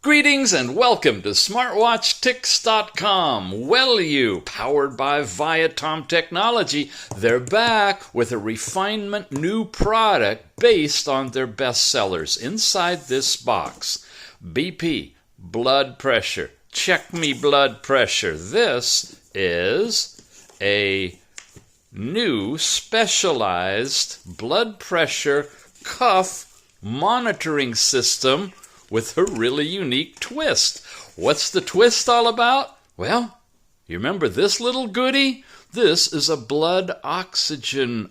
Greetings and welcome to smartwatchtics.com. Wellue, powered by Viatom Technology, they're back with a refinement new product based on their best sellers. Inside this box, BP, blood pressure. Check me blood pressure. This is a new specialized blood pressure cuff monitoring system with a really unique twist. What's the twist all about? Well, you remember this little goodie? This is a blood oxygen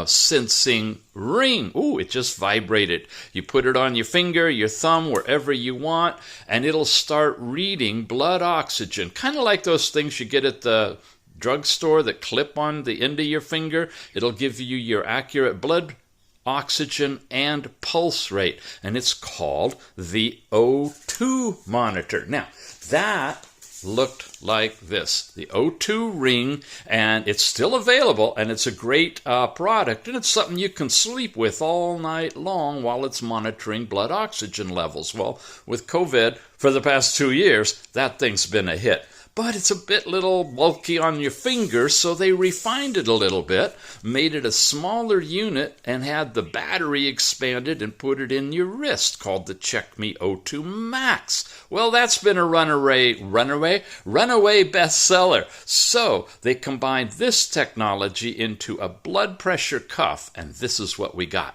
sensing ring. Ooh, it just vibrated. You put it on your finger, your thumb, wherever you want, and it'll start reading blood oxygen. Kind of like those things you get at the drugstore that clip on the end of your finger. It'll give you your accurate blood oxygen and pulse rate, and it's called the O2 monitor. Now, that looked like this, the O2 Ring, and it's still available, and it's a great product, and it's something you can sleep with all night long while it's monitoring blood oxygen levels. Well, with COVID for the past 2 years, that thing's been a hit. But it's a bit little bulky on your fingers, so they refined it a little bit, made it a smaller unit, and had the battery expanded and put it in your wrist, called the Check Me O2 Max. Well, that's been a runaway bestseller. So they combined this technology into a blood pressure cuff, and this is what we got.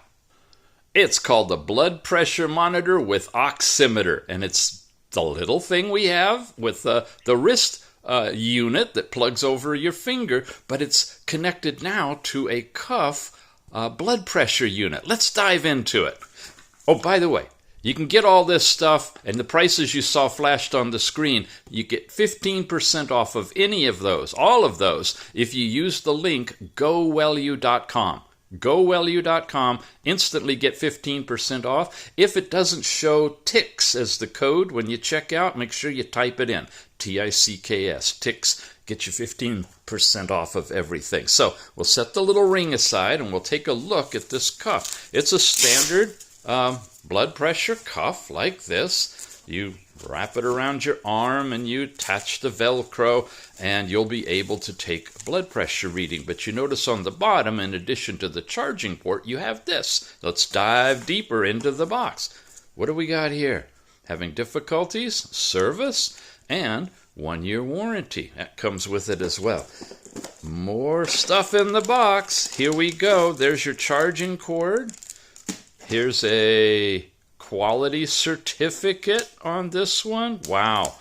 It's called the blood pressure monitor with Oximeter, and it's the little thing we have with the wrist unit that plugs over your finger, but it's connected now to a cuff blood pressure unit. Let's dive into it. Oh, by the way, you can get all this stuff, and the prices you saw flashed on the screen, you get 15% off of any of those, all of those, if you use the link gowellue.com. gowellue.com, instantly get 15% off. If it doesn't show TICS as the code when you check out, make sure you type it in. TICKS, TICS, get you 15% off of everything. So we'll set the little ring aside and we'll take a look at this cuff. It's a standard blood pressure cuff like this. You wrap it around your arm and you attach the Velcro and you'll be able to take blood pressure reading. But you notice on the bottom, in addition to the charging port, you have this. Let's dive deeper into the box. What do we got here? Having difficulties? Service and 1-year warranty. That comes with it as well. More stuff in the box. Here we go. There's your charging cord. Here's a quality certificate on this one. Wow.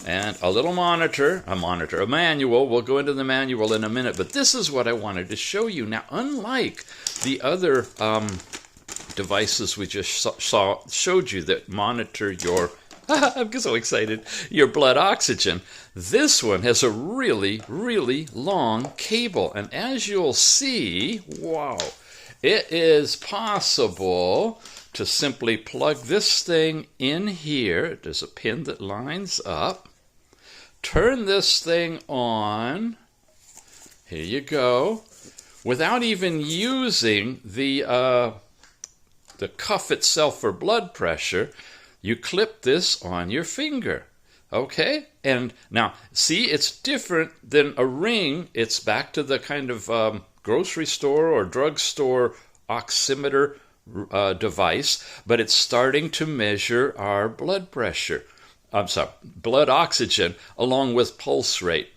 And a little monitor, a manual. We'll go into the manual in a minute, but this is what I wanted to show you. Now, unlike the other devices we just showed you that monitor your, I'm so excited, your blood oxygen, this one has a really, really long cable. And as you'll see, wow, it is possible to simply plug this thing in here. There's a pin that lines up. Turn this thing on. Here you go. Without even using the cuff itself for blood pressure, you clip this on your finger. Okay? And now, see, it's different than a ring. It's back to the kind of grocery store or drugstore oximeter device, but it's starting to measure our blood pressure. Blood oxygen along with pulse rate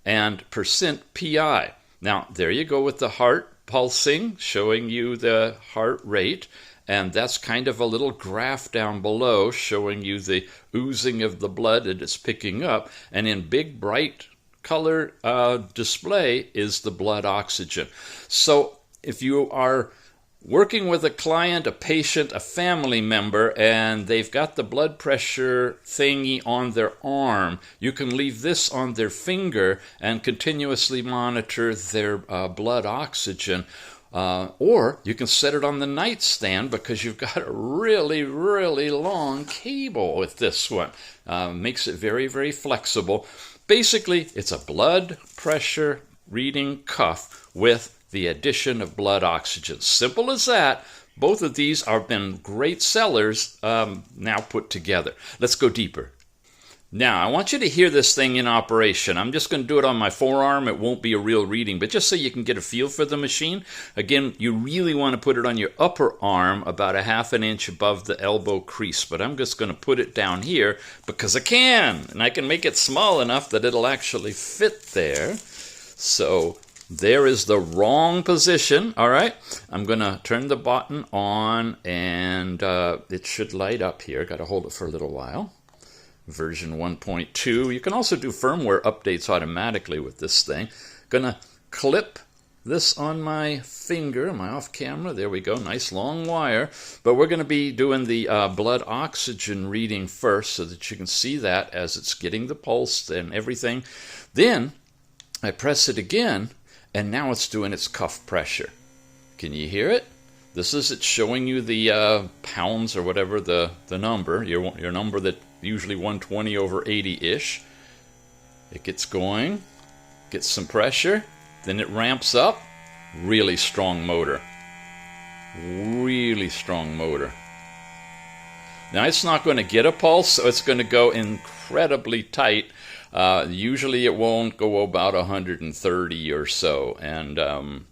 and percent PI. Now, there you go with the heart pulsing, showing you the heart rate, and that's kind of a little graph down below showing you the oozing of the blood that it's picking up, and in big bright color display is the blood oxygen. So if you are working with a client, a patient, a family member, and they've got the blood pressure thingy on their arm, you can leave this on their finger and continuously monitor their blood oxygen. Or you can set it on the nightstand because you've got a really, really long cable with this one. Makes it very, very flexible. Basically, it's a blood pressure reading cuff with the addition of blood oxygen. Simple as that, Both of these have been great sellers now put together. Let's go deeper. Now, I want you to hear this thing in operation. I'm just going to do it on my forearm. It won't be a real reading, but just so you can get a feel for the machine. Again, you really want to put it on your upper arm, about a ½ an inch above the elbow crease. But I'm just going to put it down here because I can. And I can make it small enough that it'll actually fit there. So there is the wrong position. All right. I'm going to turn the button on, and it should light up here. Got to hold it for a little while. Version 1.2. You can also do firmware updates automatically with this thing. Gonna clip this on my finger, my off camera. There we go, nice long wire. But we're gonna be doing the blood oxygen reading first so that you can see that as it's getting the pulse and everything. Then I press it again, and now it's doing its cuff pressure. Can you hear it? This is it showing you the pounds or whatever the number, your number that usually 120 over 80-ish. It gets going, gets some pressure, then it ramps up. Really strong motor. Really strong motor. Now it's not going to get a pulse, so it's going to go incredibly tight. Usually it won't go about 130 or so, and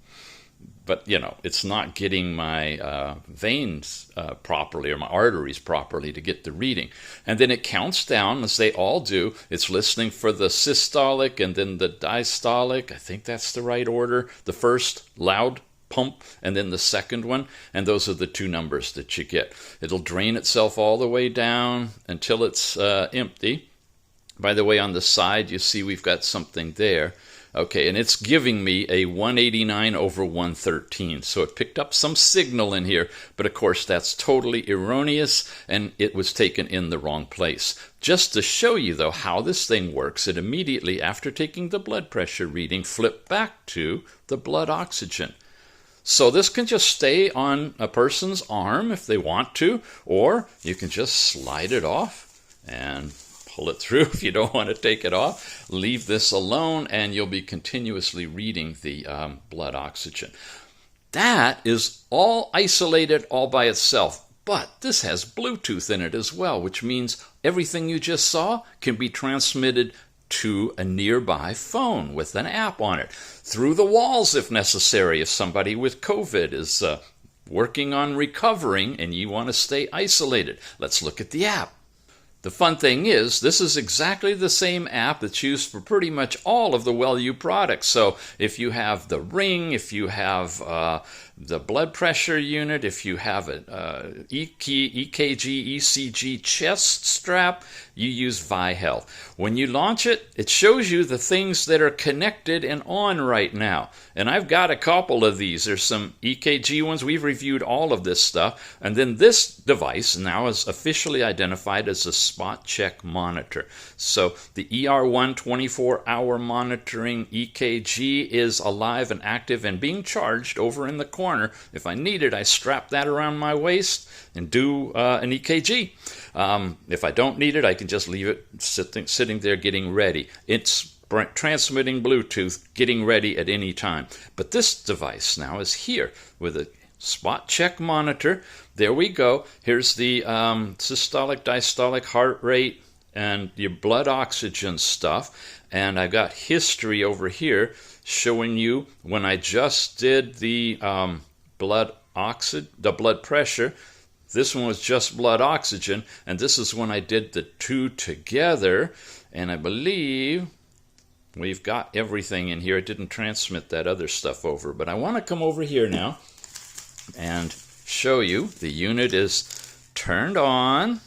but, you know, it's not getting my veins properly or my arteries properly to get the reading. And then it counts down, as they all do. It's listening for the systolic and then the diastolic. I think that's the right order. The first loud pump and then the second one. And those are the two numbers that you get. It'll drain itself all the way down until it's empty. By the way, on the side, you see we've got something there. Okay, and it's giving me a 189 over 113. So it picked up some signal in here, but of course that's totally erroneous, and it was taken in the wrong place. Just to show you, though, how this thing works, it immediately, after taking the blood pressure reading, flipped back to the blood oxygen. So this can just stay on a person's arm if they want to, or you can just slide it off and pull it through if you don't want to take it off. Leave this alone, and you'll be continuously reading the blood oxygen. That is all isolated all by itself, but this has Bluetooth in it as well, which means everything you just saw can be transmitted to a nearby phone with an app on it, through the walls if necessary, if somebody with COVID is working on recovering and you want to stay isolated. Let's look at the app. The fun thing is, this is exactly the same app that's used for pretty much all of the Wellue products. So if you have the Ring, if you have the blood pressure unit, if you have an EKG, ECG chest strap, you use ViHealth. When you launch it, it shows you the things that are connected and on right now. And I've got a couple of these. There's some EKG ones. We've reviewed all of this stuff. And then this device now is officially identified as a spot check monitor. So the ER1 24-hour monitoring EKG is alive and active and being charged over in the corner. If I need it, I strap that around my waist and do an EKG. If I don't need it, I can just leave it sitting there getting ready. It's transmitting Bluetooth, getting ready at any time. But this device now is here with a spot check monitor. There we go. Here's the systolic, diastolic heart rate and your blood oxygen stuff. And I've got history over here showing you when I just did the blood pressure. This one was just blood oxygen, and this is when I did the two together. And I believe we've got everything in here. It didn't transmit that other stuff over, but I want to come over here now and show you the unit is turned on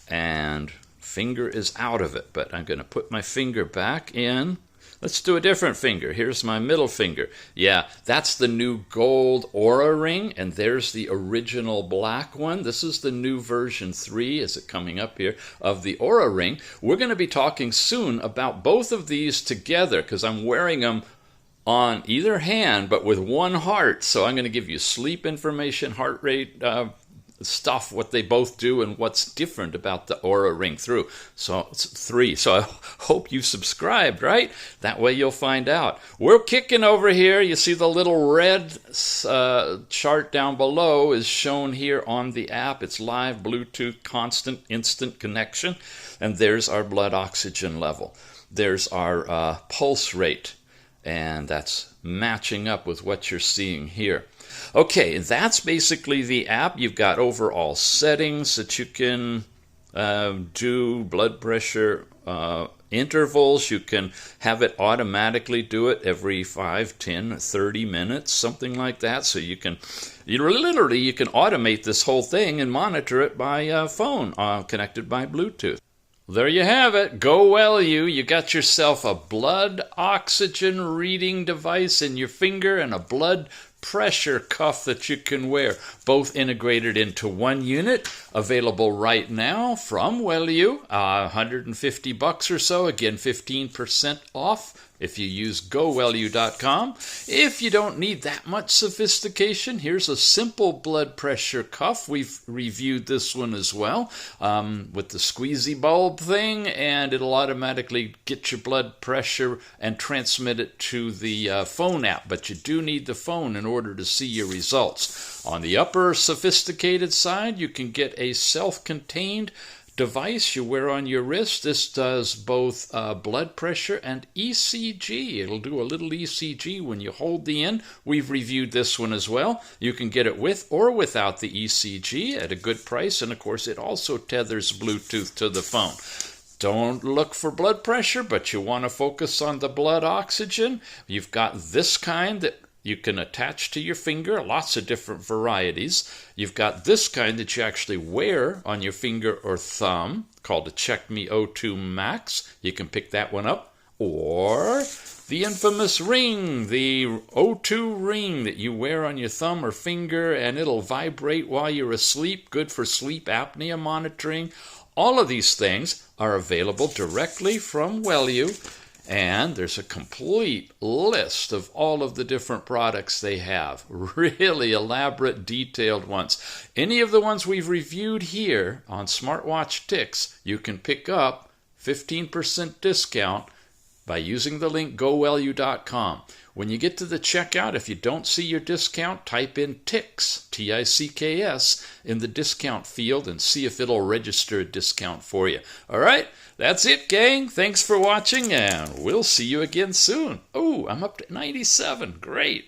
and finger is out of it, but I'm going to put my finger back in. Let's do a different finger. Here's my middle finger. Yeah, that's the new gold Aura ring, and there's the original black one. This is the new version 3, is it coming up here, of the Aura ring. We're going to be talking soon about both of these together because I'm wearing them on either hand, but with one heart. So I'm going to give you sleep information, heart rate stuff, what they both do and what's different about the Oura Ring 3. So it's 3. So I hope you subscribed, right? That way you'll find out. We're kicking over here. You see the little red chart down below is shown here on the app. It's live, Bluetooth, constant, instant connection. And there's our blood oxygen level. There's our pulse rate. And that's matching up with what you're seeing here. Okay, that's basically the app. You've got overall settings that you can do, blood pressure intervals. You can have it automatically do it every 5, 10, 30 minutes, something like that. So you can automate this whole thing and monitor it by phone connected by Bluetooth. There you have it. Gowellue. You got yourself a blood oxygen reading device in your finger and a blood pressure cuff that you can wear, both integrated into one unit, available right now from Wellue, $150 or so, again 15% off if you use gowellue.com. If you don't need that much sophistication, here's a simple blood pressure cuff. We've reviewed this one as well with the squeezy bulb thing, and it'll automatically get your blood pressure and transmit it to the phone app, but you do need the phone in order to see your results. On the upper sophisticated side, you can get a self-contained device you wear on your wrist. This does both blood pressure and ECG. It'll do a little ECG when you hold the end. We've reviewed this one as well. You can get it with or without the ECG at a good price, and of course it also tethers Bluetooth to the phone. Don't look for blood pressure, but you want to focus on the blood oxygen. You've got this kind that you can attach to your finger, lots of different varieties. You've got this kind that you actually wear on your finger or thumb, called a Check Me O2 Max. You can pick that one up. Or the infamous ring, the O2 ring that you wear on your thumb or finger, and it'll vibrate while you're asleep, good for sleep apnea monitoring. All of these things are available directly from Wellue. And there's a complete list of all of the different products they have. Really elaborate, detailed ones. Any of the ones we've reviewed here on Smartwatch Ticks, you can pick up 15% discount by using the link gowellue.com. When you get to the checkout, if you don't see your discount, type in TICKS, T-I-C-K-S, in the discount field and see if it'll register a discount for you. All right, that's it, gang. Thanks for watching, and we'll see you again soon. Oh, I'm up to 97. Great.